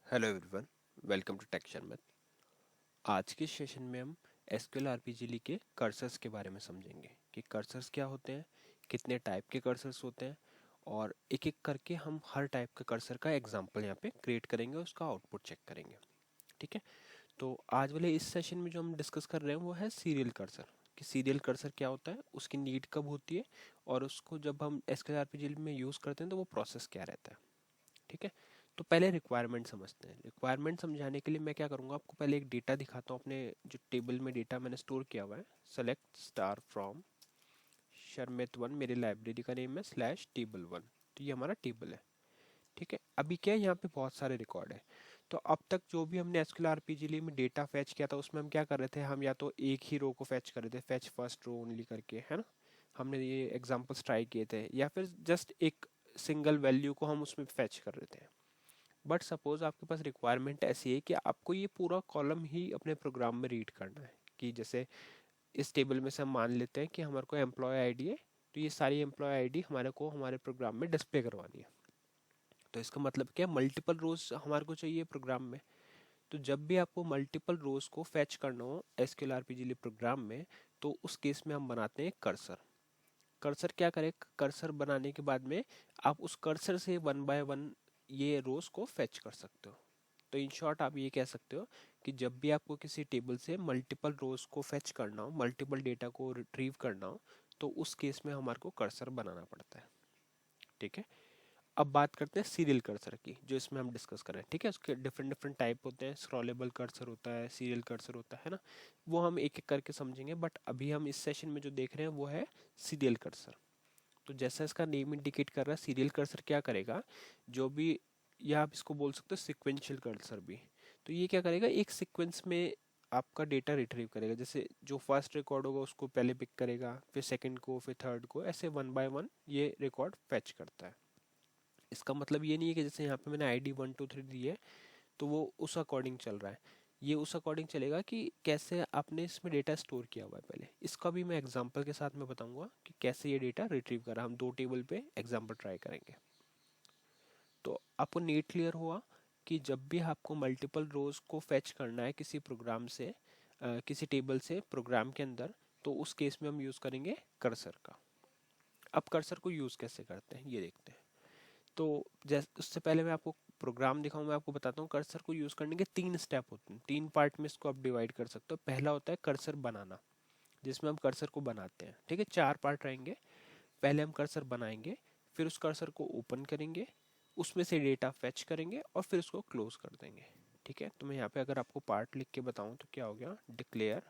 Hello everyone, welcome to Tech Sharmat. आज के session में हम एसक्यूएल आरपीजीली के कर्सर्स के बारे में समझेंगे कि कर्सर्स क्या होते हैं, कितने टाइप के कर्सर्स होते हैं और एक एक करके हम हर टाइप के कर्सर का एग्जांपल यहाँ पे क्रिएट करेंगे और उसका आउटपुट चेक करेंगे। ठीक है, तो आज वाले इस सेशन में जो हम डिस्कस कर रहे हैं वो है सीरियल कर्सर। कि सीरियल कर्सर क्या होता है, उसकी नीड कब होती है और उसको जब हम एसक्यूएल आरपीजीली में यूज़ करते हैं तो वो प्रोसेस क्या रहता है। ठीक है, तो पहले रिक्वायरमेंट समझते हैं। रिक्वायरमेंट समझाने के लिए मैं क्या करूँगा, आपको पहले एक डेटा दिखाता हूँ अपने जो टेबल में डेटा मैंने स्टोर किया हुआ है। Select star from Sharmit one, मेरी लाइब्रेरी का नेम है स्लैश टेबल वन। तो ये हमारा टेबल है। ठीक है, अभी क्या है, यहाँ पे बहुत सारे रिकॉर्ड है। तो अब तक जो भी हमने एसक्यूएल आरपीजीली में डेटा फैच किया था उसमें हम क्या कर रहे थे, हम या तो एक ही रो को फैच कर रहे थे, फैच फर्स्ट रो ओनली करके, है ना। हमने ये एग्जाम्पल्स ट्राई किए थे, या फिर जस्ट एक सिंगल वैल्यू को हम उसमें फैच कर रहे थे। बट सपोज आपके पास रिक्वायरमेंट ऐसी है कि आपको ये पूरा कॉलम ही अपने प्रोग्राम में रीड करना है। कि जैसे इस टेबल में से हम मान लेते हैं कि हमारे को एम्प्लॉय आईडी है, तो ये सारी एम्प्लॉय आईडी हमारे को हमारे प्रोग्राम में डिस्प्ले करवानी है। तो इसका मतलब क्या, मल्टीपल रोज हमारे को चाहिए प्रोग्राम में। तो जब भी आपको मल्टीपल रोज को फैच करना हो एसक्यूएल आरपीजीली प्रोग्राम में, तो उस केस में हम बनाते हैं कर्सर। कर्सर क्या करे, कर्सर बनाने के बाद में आप उस कर्सर से वन बाय वन ये रोज को फैच कर सकते हो। तो इन शॉर्ट आप ये कह सकते हो कि जब भी आपको किसी टेबल से मल्टीपल रोज को फैच करना हो, मल्टीपल डेटा को रिट्रीव करना हो, तो उस केस में हमारे को कर्सर बनाना पड़ता है। ठीक है, अब बात करते हैं सीरियल कर्सर की, जो इसमें हम डिस्कस कर रहे हैं। ठीक है, उसके डिफरेंट डिफरेंट टाइप होते हैं। स्क्रॉलेबल कर्सर होता है, सीरियल कर्सर होता है ना। वो हम एक एक करके समझेंगे, बट अभी हम इस सेशन में जो देख रहे हैं वो है सीरियल कर्सर। तो जैसा इसका नेम इंडिकेट कर रहा है, सीरियल कर्सर क्या करेगा, जो भी, या आप इसको बोल सकते हो सिक्वेंशियल कर्सर भी। तो ये क्या करेगा, एक सीक्वेंस में आपका डेटा रिट्रीव करेगा। जैसे जो फर्स्ट रिकॉर्ड होगा उसको पहले पिक करेगा, फिर सेकंड को, फिर थर्ड को, ऐसे वन बाय वन ये रिकॉर्ड फैच करता है। इसका मतलब ये नहीं है कि जैसे यहाँ पे मैंने आईडी 1 2 3 दी है तो वो उस अकॉर्डिंग चल रहा है। ये उस अकॉर्डिंग चलेगा कि कैसे आपने इसमें डेटा स्टोर किया हुआ है पहले। इसका भी मैं एग्जांपल के साथ में बताऊंगा कि कैसे ये डेटा रिट्रीव करा। हम दो टेबल पे एग्जांपल ट्राई करेंगे। तो आपको नीट क्लियर हुआ कि जब भी आपको मल्टीपल रोज को फैच करना है किसी प्रोग्राम से, किसी टेबल से प्रोग्राम के अंदर, तो उस केस में हम यूज़ करेंगे कर्सर का। अब कर्सर को यूज़ कैसे करते हैं ये देखते हैं। तो जैसे उससे पहले मैं आपको प्रोग्राम दिखाऊं, मैं आपको बताता हूँ कर्सर को यूज़ करने के तीन स्टेप होते हैं। तीन पार्ट में इसको आप डिवाइड कर सकते हो। पहला होता है कर्सर बनाना, जिसमें हम कर्सर को बनाते हैं। ठीक है, चार पार्ट रहेंगे। पहले हम कर्सर बनाएंगे, फिर उस कर्सर को ओपन करेंगे, उसमें से डेटा फैच करेंगे और फिर उसको क्लोज कर देंगे। ठीक है, तो मैं यहाँ पे अगर आपको पार्ट लिख के बताऊँ तो क्या हो गया, डिक्लेयर,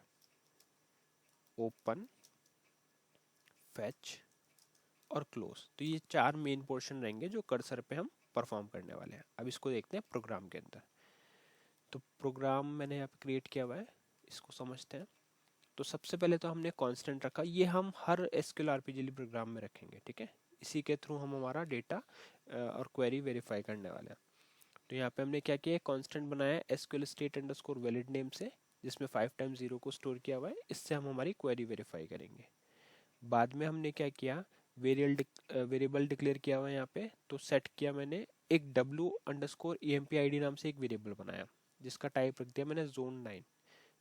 ओपन, फैच और क्लोज। तो ये चार मेन पोर्शन रहेंगे जो कर्सर पे हम परफॉर्म करने वाले हैं। अब इसको देखते हैं प्रोग्राम के अंदर। तो प्रोग्राम मैंने यहाँ पे क्रिएट किया हुआ है, इसको समझते हैं। तो सबसे पहले तो हमने कांस्टेंट रखा, ये हम हर एसक्यूएल आरपीजीली प्रोग्राम में रखेंगे। ठीक है, इसी के थ्रू हम हमारा डेटा और क्वेरी वेरीफाई करने वाले हैं। तो यहाँ पे हमने क्या किया, कांस्टेंट बनाया है SQL state underscore valid name से, जिसमें 5 टाइम्स 0 को स्टोर किया हुआ है। इससे हम हमारी क्वेरी वेरीफाई करेंगे। बाद में हमने क्या किया, वेरिएबल डिक्लेयर किया हुआ है यहाँ पे। तो सेट किया मैंने एक W underscore E M P I D नाम से एक वेरिएबल बनाया, जिसका टाइप रख दिया मैंने जोन 9।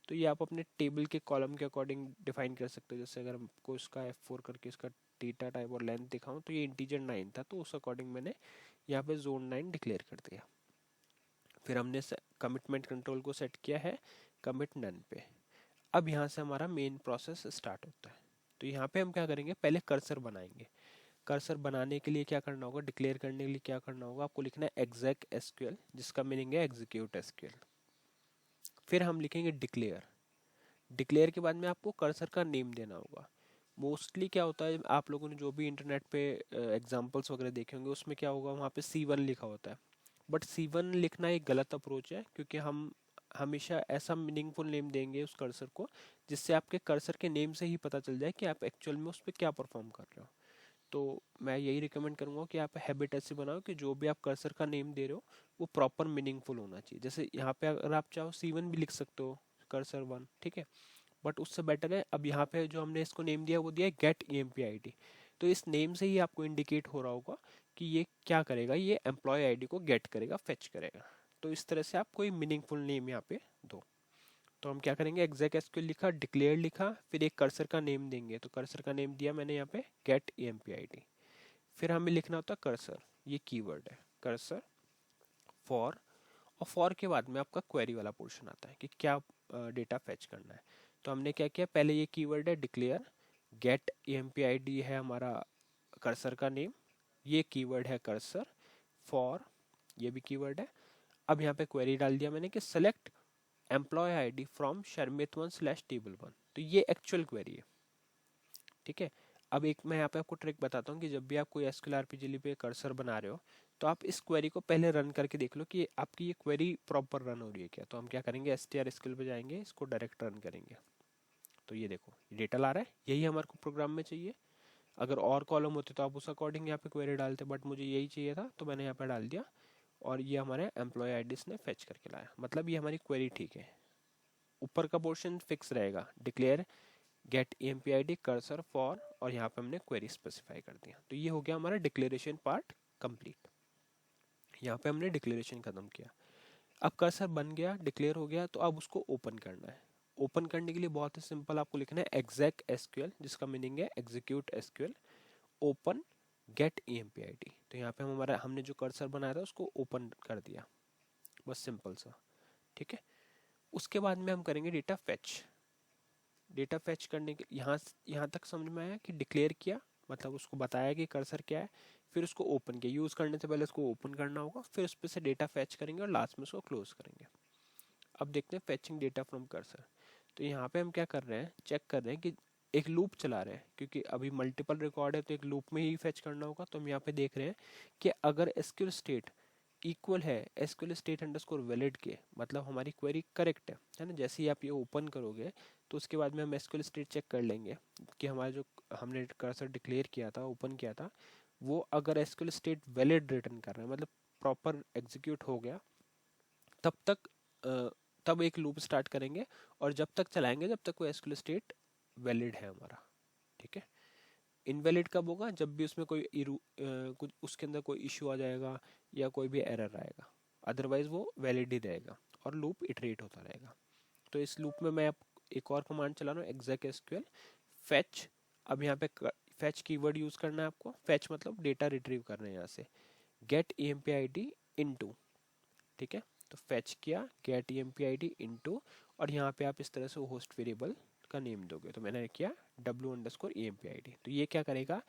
तो ये आप अपने टेबल के कॉलम के अकॉर्डिंग डिफाइन कर सकते हो। जैसे अगर हमको इसका F4 करके इसका डेटा टाइप और लेंथ दिखाऊं तो ये इंटीजर 9 था, तो उस अकॉर्डिंग मैंने यहाँ पे जोन 9 डिक्लेयर कर दिया। फिर हमने कमिटमेंट कंट्रोल को सेट किया है कमिट नन पे। अब यहाँ से हमारा मेन प्रोसेस स्टार्ट होता है। तो यहाँ पे हम क्या करेंगे, पहले कर्सर बनाएंगे। कर्सर बनाने के लिए क्या करना होगा, डिक्लेयर करने के लिए क्या करना होगा, आपको लिखना है exec SQL, जिसका मीनिंग है एग्जीक्यूट SQL। फिर हम लिखेंगे डिक्लेयर। डिक्लेयर के बाद में आपको कर्सर का नेम देना होगा। मोस्टली क्या होता है, आप लोगों ने जो भी इंटरनेट पे एग्जांपल्स वगैरह देखे होंगे उसमें क्या होगा, वहाँ पे C1 लिखा होता है। बट C1 लिखना एक गलत अप्रोच है, क्योंकि हम हमेशा ऐसा मीनिंगफुल नेम देंगे उस कर्सर को जिससे आपके कर्सर के नेम से ही पता चल जाए कि आप एक्चुअल में उस पर क्या परफॉर्म कर रहे हो। तो मैं यही रिकमेंड करूंगा कि आप हैबिट ऐसी बनाओ कि जो भी आप कर्सर का नेम दे रहे हो वो प्रॉपर मीनिंगफुल होना चाहिए। जैसे यहाँ पे अगर आप चाहो C1 भी लिख सकते हो, कर्सर 1। ठीक है, बट उससे बेटर है, अब यहाँ पे जो हमने इसको नेम दिया वो दिया है get E M P I D. तो इस नेम से ही आपको इंडिकेट हो रहा होगा कि ये क्या करेगा, ये एम्प्लॉय आईडी को गेट करेगा, फेच करेगा। तो इस तरह से आप कोई मीनिंगफुल नेम यहाँ पे दो। तो हम क्या करेंगे, एग्जैक एसक्यूएल लिखा, डिक्लेयर लिखा, फिर एक कर्सर का नेम देंगे। तो कर्सर का नेम दिया मैंने यहाँ पे गेट EMP ID। फिर हमें लिखना होता है कर्सर, ये कीवर्ड है कर्सर फॉर, और फॉर के बाद में आपका क्वेरी वाला पोर्शन आता है कि क्या डेटा फेच करना है। तो हमने क्या किया, पहले ये कीवर्ड है डिक्लेयर, गेट EMP ID है हमारा कर्सर का नेम, ये कीवर्ड है कर्सर, फॉर ये भी कीवर्ड है। अब यहाँ पे क्वेरी डाल दिया मैंने कि select employ ID from sharmit1/table1। तो ये एक्चुअल क्वेरी है, ठीक है। अब एक मैं यहाँ पे आपको ट्रिक बताता हूँ कि जब भी आप कोई SQL RPG पे कर्सर बना रहे हो तो आप इस क्वेरी को पहले रन करके देख लो कि आपकी ये क्वेरी प्रॉपर रन हो रही है क्या। तो हम क्या करेंगे, strSQL पे जाएंगे, इसको डायरेक्ट रन करेंगे। तो ये देखो डेटा ला रहा है, यही हमारे को प्रोग्राम में चाहिए। अगर और कॉलम होते तो आप उस अकॉर्डिंग यहाँ पे क्वेरी डालते, बट मुझे यही चाहिए था तो मैंने यहाँ पे डाल दिया, और ये हमारे एम्प्लॉय आईडीज ने फेच करके लाया। मतलब ये हमारी क्वेरी ठीक है। ऊपर का पोर्शन फिक्स रहेगा, declare get EMP ID cursor for, और यहाँ पे हमने क्वेरी स्पेसिफाई कर दिया। तो ये हो गया हमारा डिक्लेरेशन पार्ट कंप्लीट। यहाँ पे हमने डिक्लेरेशन खत्म किया। अब कर्सर बन गया, डिक्लेयर हो गया, तो अब उसको ओपन करना है। ओपन करने के लिए बहुत ही सिंपल आपको लिखना है exec SQL, जिसका मीनिंग है execute SQL, open get EMP ID। तो यहाँ पे हमारा हमने जो कर्सर बनाया था उसको ओपन कर दिया, बस सिंपल सा, ठीक है। उसके बाद में हम करेंगे डेटा फेच। डेटा फेच करने के यहाँ तक समझ में आया कि डिक्लेयर किया, मतलब उसको बताया कि कर्सर क्या है, फिर उसको ओपन किया, यूज़ करने से पहले उसको ओपन करना होगा, फिर उस पर से डेटा फेच करेंगे और लास्ट में उसको क्लोज करेंगे। अब देखते हैं फेचिंग डेटा फ्रॉम कर्सर। तो यहाँ पे हम क्या कर रहे हैं, चेक कर रहे हैं कि एक लूप चला रहे हैं, क्योंकि अभी मल्टीपल रिकॉर्ड है तो एक लूप में ही फेच करना होगा। तो हम यहाँ पे देख रहे हैं कि अगर एसक्यूएल स्टेट इक्वल है एसक्यूएल स्टेट अंडरस्कोर वैलिड के, मतलब हमारी क्वेरी करेक्ट है ना। जैसे ही आप ये ओपन करोगे तो उसके बाद में हम एसक्यूएल स्टेट चेक कर लेंगे कि हमारा जो हमने कर्सर डिक्लेयर किया था, ओपन किया था, वो अगर एसक्यूएल स्टेट वैलिड रिटर्न कर रहा है, मतलब प्रॉपर एग्जीक्यूट हो गया, तब तक तब एक लूप स्टार्ट करेंगे, और जब तक चलाएंगे जब तक वो एसक्यूएल स्टेट वैलिड है हमारा, ठीक है। इनवैलिड कब होगा, जब भी उसमें कोई कुछ उसके अंदर कोई इशू आ जाएगा या कोई भी एरर आएगा, अदरवाइज वो वैलिड ही रहेगा और लूप इटरेट होता रहेगा। तो इस लूप में मैं अब एक और कमांड चला रहा हूँ, exec SQL fetch। अब यहाँ पे fetch कीवर्ड यूज करना है आपको। fetch मतलब डेटा रिट्रीव करना है यहाँ से, get EMP ID into, ठीक है। तो फेच किया गेट EMP ID इनटू, और यहाँ पे आप इस तरह से होस्ट वेरिएबल का नेम दोगे। तो मैंने किया w_EMP ID। तो ये क्या करेगा,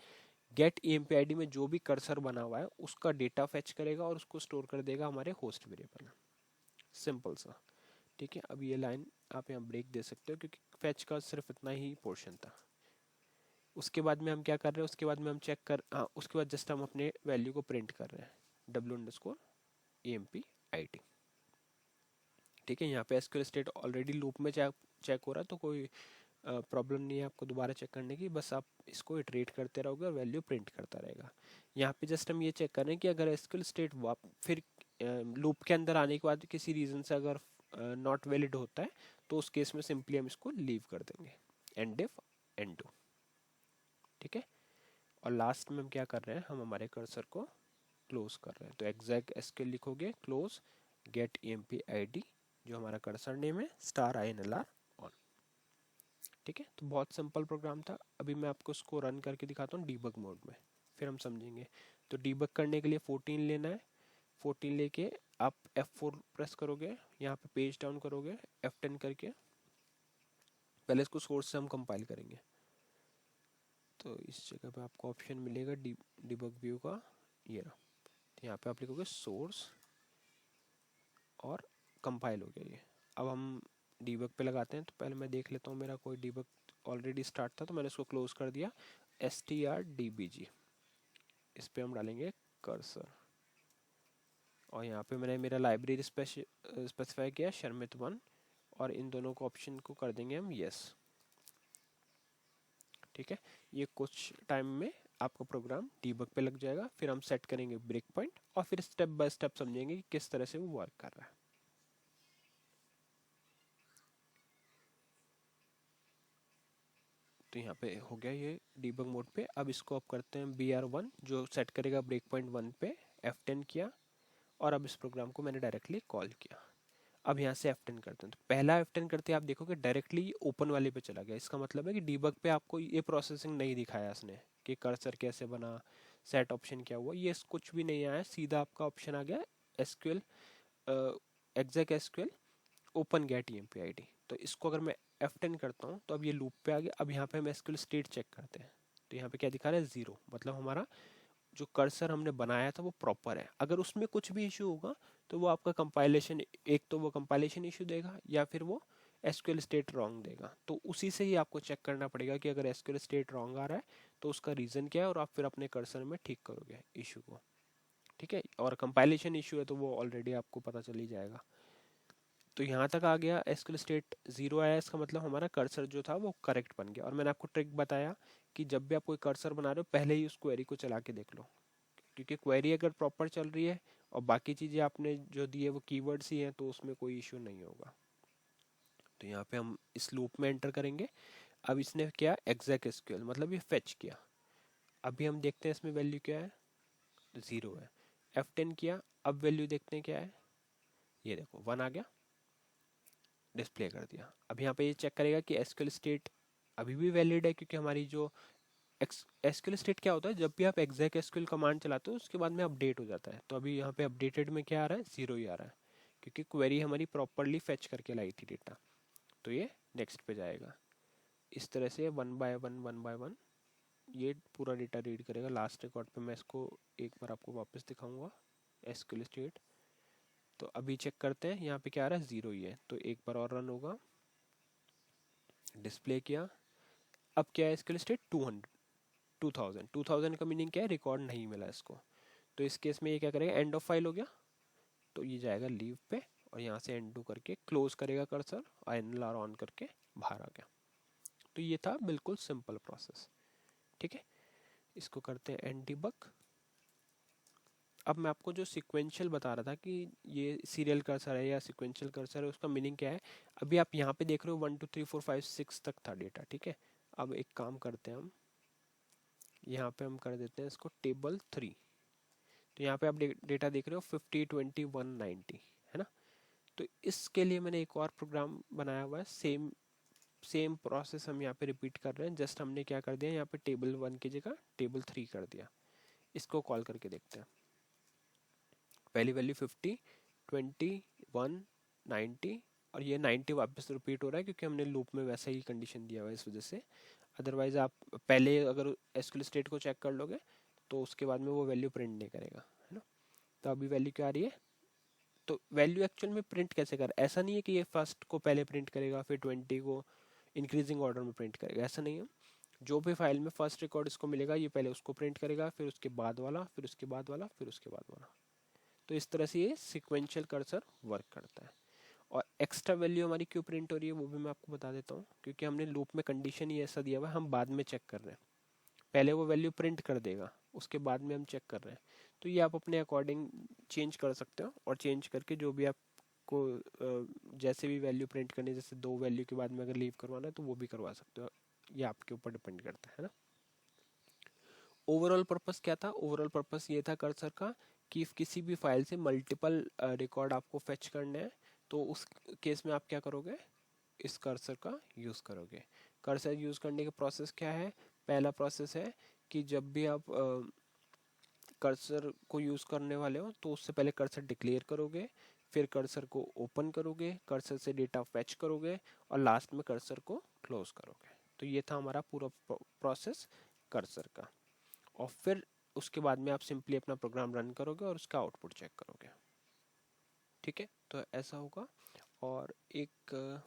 गेट EMP ID में जो भी कर्सर बना हुआ है उसका डेटा फेच करेगा और उसको स्टोर कर देगा हमारे होस्ट वेरिएबल में। सिंपल सा, ठीक है। अब ये लाइन आप यहाँ ब्रेक दे सकते हो क्योंकि फेच का सिर्फ इतना ही पोर्शन था। उसके बाद में हम क्या कर रहे हैं, उसके बाद में हम चेक कर, हाँ उसके बाद जस्ट हम अपने वैल्यू को प्रिंट कर रहे हैं w_EMP ID, ठीक है। यहाँ पे एसक्यूएल स्टेट ऑलरेडी लूप में चेक हो रहा है, तो कोई प्रॉब्लम नहीं है आपको दोबारा चेक करने की, बस आप इसको इटरेट करते रहोगे और वैल्यू प्रिंट करता रहेगा। यहाँ पे जस्ट हम ये चेक करें कि अगर एसक्यूएल स्टेट फिर लूप के अंदर आने के बाद किसी रीजन से अगर नॉट वैलिड होता है तो उस केस में सिंपली हम इसको लीव कर देंगे, एंड इफ एंड डू, ठीक है। और लास्ट में हम क्या कर रहे हैं, हम हमारे कर्सर को क्लोज कर रहे हैं। तो exec SQL लिखोगे, क्लोज गेट EMP ID, जो हमारा कर्सर नेम है, *INLR ऑन, ठीक है। तो बहुत सिंपल प्रोग्राम था। अभी मैं आपको उसको रन करके दिखाता हूँ डीबग मोड में, फिर हम समझेंगे। तो डीबग करने के लिए 14 लेना है, 14 लेके आप F4 प्रेस करोगे, यहाँ पे पेज डाउन करोगे F10 करके, पहले इसको सोर्स से हम कंपाइल करेंगे। तो इस जगह पे आपको ऑप्शन मिलेगा डीबग व्यू का, ये रहा। तो यहाँ पे आप लिखोगे सोर्स और कंपाइल हो गया ये। अब हम डीबग पे लगाते हैं। तो पहले मैं देख लेता हूँ मेरा कोई डीबग ऑलरेडी स्टार्ट था, तो मैंने इसको क्लोज कर दिया। strdbg, इस पे हम डालेंगे कर्सर, और यहाँ पे मैंने मेरा लाइब्रेरी स्पेसिफाई किया sharmit1, और इन दोनों को ऑप्शन को कर देंगे हम यस, ठीक है। ये कुछ टाइम में आपका प्रोग्राम डीबग पे लग जाएगा, फिर हम सेट करेंगे ब्रेक पॉइंट और फिर स्टेप बाय स्टेप समझेंगे कि किस तरह से वो वर्क कर रहा है। तो यहाँ पे हो गया ये डीबग मोड पे। अब इसको आप करते हैं BR1, जो सेट करेगा ब्रेक पॉइंट 1 पे, F10 किया, और अब इस प्रोग्राम को मैंने डायरेक्टली कॉल किया। अब यहाँ से F10 करते हैं, तो पहला F10 करते आप देखोगे डायरेक्टली ओपन वाले पे चला गया। इसका मतलब है कि डीबग पे आपको ये प्रोसेसिंग नहीं दिखाया इसने कि कर्सर कैसे बना, सेट ऑप्शन क्या हुआ, ये कुछ भी नहीं आया। सीधा आपका ऑप्शन आ गया SQL exec SQL open get empid। तो इसको अगर मैं F10 करता हूँ तो अब ये लूप पे आ गया। अब यहाँ पे हम एसक्यूएल स्टेट चेक करते हैं, तो यहाँ पे क्या दिखा रहा है 0, मतलब हमारा जो कर्सर हमने बनाया था वो प्रॉपर है। अगर उसमें कुछ भी इशू होगा तो वो आपका कंपाइलेशन, एक तो वो कंपाइलेशन इशू देगा या फिर वो एसक्यूएल स्टेट रॉन्ग देगा। तो उसी से ही आपको चेक करना पड़ेगा कि अगर एसक्यूएल स्टेट रॉन्ग आ रहा है तो उसका रीज़न क्या है, और आप फिर अपने कर्सर में ठीक करोगे इशू को। ठीक है, और कंपाइलेशन इशू है तो वो ऑलरेडी आपको पता चल ही जाएगा। तो यहाँ तक आ गया, एसक्यूएल स्टेट 0 आया, इसका मतलब हमारा कर्सर जो था वो करेक्ट बन गया। और मैंने आपको ट्रिक बताया कि जब भी आप कोई कर्सर बना रहे हो पहले ही उस क्वेरी को चला के देख लो, क्योंकि क्वेरी अगर प्रॉपर चल रही है और बाकी चीज़ें आपने जो दी है वो कीवर्ड्स ही हैं तो उसमें कोई इशू नहीं होगा। तो यहाँ पे हम इस लूप में एंटर करेंगे। अब इसने क्या, exec SQL मतलब ये फेच किया। अभी हम देखते हैं इसमें वैल्यू क्या है, 0 है। F10 किया, अब वैल्यू देखते हैं क्या है, ये देखो 1 आ गया, डिस्प्ले कर दिया। अब यहाँ पे ये चेक करेगा कि एसक्यूएल स्टेट अभी भी वैलिड है, क्योंकि हमारी जो एसक्यूएल स्टेट क्या होता है, जब भी आप exec SQL कमांड चलाते हो उसके बाद में अपडेट हो जाता है। तो अभी यहाँ पे अपडेटेड में क्या आ रहा है, 0 ही आ रहा है, क्योंकि क्वेरी हमारी प्रॉपरली फेच करके लाई थी डेटा। तो ये नेक्स्ट पे जाएगा। इस तरह से 1 बाय 1 ये पूरा डेटा रीड करेगा। लास्ट रिकॉर्ड पे मैं इसको एक बार आपको वापस दिखाऊंगा एसक्यूएल स्टेट। तो अभी चेक करते हैं, यहाँ पे क्या आ रहा है, 0 ही है। तो एक बार और रन होगा, डिस्प्ले किया। अब क्या है एसक्यूएल स्टेट 2000 का मीनिंग क्या है, रिकॉर्ड नहीं मिला इसको। तो इस केस में ये क्या करेगा, एंड ऑफ फाइल हो गया, तो ये जाएगा लीव पे और यहाँ से एंड डू करके क्लोज करेगा कर्सर, INLR ऑन करके बाहर आ गया। तो ये था बिल्कुल सिंपल प्रोसेस। ठीक है, इसको करते हैं एंड डिबग। अब मैं आपको जो सिक्वेंशियल बता रहा था कि ये सीरियल कर्सर है या सिक्वेंशियल कर्सर है, उसका मीनिंग क्या है। अभी आप यहाँ पे देख रहे हो 1 2 3 4 5 6 तक था डेटा। ठीक है, अब एक काम करते हैं हम, यहाँ पे हम कर देते हैं इसको टेबल 3। तो यहाँ पे आप डेटा देख रहे हो 50 20 190, है ना। तो इसके लिए मैंने एक और प्रोग्राम बनाया हुआ है, सेम सेम प्रोसेस हम यहाँ पे रिपीट कर रहे हैं। जस्ट हमने क्या कर दिया, यहाँ पे टेबल 1 की जगह टेबल 3 कर दिया। इसको कॉल करके देखते हैं। पहली वैल्यू 50 20 1 90, और ये 90 वापस रिपीट हो रहा है क्योंकि हमने लूप में वैसा ही कंडीशन दिया हुआ है इस वजह से। अदरवाइज आप पहले अगर एसक्यूएल स्टेट को चेक कर लोगे तो उसके बाद में वो वैल्यू प्रिंट नहीं करेगा, है ना। तो अभी वैल्यू क्या आ रही है, तो वैल्यू एक्चुअल में प्रिंट कैसे कर, ऐसा नहीं है कि ये फर्स्ट को पहले प्रिंट करेगा फिर 20 को इंक्रीजिंग ऑर्डर में प्रिंट करेगा, ऐसा नहीं है। जो भी फाइल में फर्स्ट रिकॉर्ड इसको मिलेगा ये पहले उसको प्रिंट करेगा, फिर उसके बाद वाला, फिर उसके बाद वाला, फिर उसके बाद वाला। तो इस तरह से ये सिक्वेंशियल कर्सर वर्क करता है। और एक्स्ट्रा वैल्यू हमारी क्यों प्रिंट हो रही है वो भी मैं आपको बता देता हूँ, क्योंकि हमने लूप में कंडीशन ही ऐसा दिया हुआ है, हम बाद में चेक कर रहे हैं। पहले वो वैल्यू प्रिंट कर देगा, उसके बाद में हम चेक कर रहे हैं। तो ये आप अपने अकॉर्डिंग चेंज कर सकते हो, और चेंज करके जो भी आपको जैसे भी वैल्यू प्रिंट करनी है, जैसे 2 वैल्यू के बाद में अगर लीव करवाना है तो वो भी करवा सकते हो। ये आपके ऊपर डिपेंड करता है ना। ओवरऑल पर्पस क्या था, ओवरऑल पर्पस ये था कर्सर का कि किसी भी फाइल से मल्टीपल रिकॉर्ड आपको फेच करने हैं, तो उस केस में आप क्या करोगे, इस कर्सर का यूज़ करोगे। कर्सर यूज़ करने का प्रोसेस क्या है, पहला प्रोसेस है कि जब भी आप कर्सर को यूज़ करने वाले हो तो उससे पहले कर्सर डिक्लेयर करोगे, फिर कर्सर को ओपन करोगे, कर्सर से डेटा फेच करोगे, और लास्ट में कर्सर को क्लोज करोगे। तो ये था हमारा पूरा प्रोसेस कर्सर का। और फिर उसके बाद में आप सिंपली अपना प्रोग्राम रन करोगे और उसका आउटपुट चेक करोगे। ठीक है, तो ऐसा होगा। और एक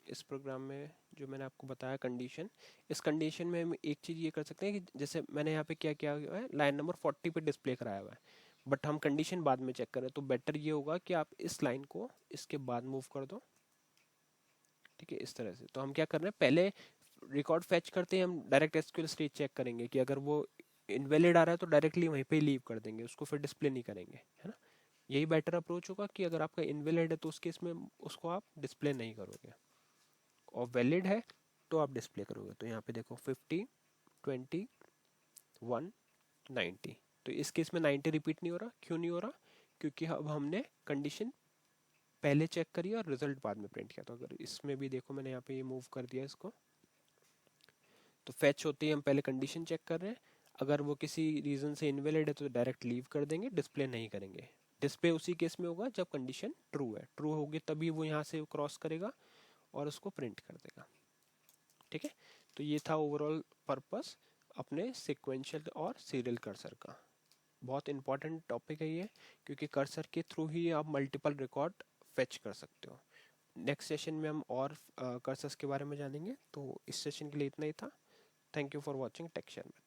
इस प्रोग्राम में जो मैंने आपको बताया कंडीशन, इस कंडीशन में हम एक चीज़ ये कर सकते हैं कि जैसे मैंने यहाँ पे क्या किया हुआ है, लाइन नंबर 40 पे डिस्प्ले कराया हुआ है, बट हम कंडीशन बाद में चेक करें, तो बेटर ये होगा कि आप इस लाइन को इसके बाद मूव कर दो। ठीक है, इस तरह से। तो हम क्या कर रहे हैं, पहले रिकॉर्ड फैच करते हैं, हम डायरेक्ट एसक्यूएल स्टेट चेक करेंगे कि अगर वो इनवैलिड आ रहा है तो डायरेक्टली वहीं पे ही लीव कर देंगे, उसको फिर डिस्प्ले नहीं करेंगे, है ना। यही बेटर अप्रोच होगा कि अगर आपका इनवैलिड है तो उस केस में उसको आप डिस्प्ले नहीं करोगे, और वैलिड है तो आप डिस्प्ले करोगे। तो यहाँ पे देखो 50 20 1 90, तो इस केस में 90 रिपीट नहीं हो रहा, क्यों नहीं हो रहा, क्योंकि अब हमने कंडीशन पहले चेक करी और रिजल्ट बाद में प्रिंट किया। तो अगर इसमें भी देखो मैंने यहाँ पे ये मूव कर दिया इसको, तो फैच होते ही हम पहले कंडीशन चेक कर रहे हैं, अगर वो किसी रीजन से इनवैलिड है तो डायरेक्ट लीव कर देंगे, डिस्प्ले नहीं करेंगे। डिस्प्ले उसी केस में होगा जब कंडीशन ट्रू है, ट्रू होगी तभी वो यहाँ से क्रॉस करेगा और उसको प्रिंट कर देगा। ठीक है, तो ये था ओवरऑल पर्पस अपने सिक्वेंशियल और सीरियल कर्सर का। बहुत इंपॉर्टेंट टॉपिक है ये, क्योंकि कर्सर के थ्रू ही आप मल्टीपल रिकॉर्ड फेच कर सकते हो। नेक्स्ट सेशन में हम और कर्सर्स के बारे में जानेंगे। तो इस सेशन के लिए इतना ही था। Thank you for watching texture math.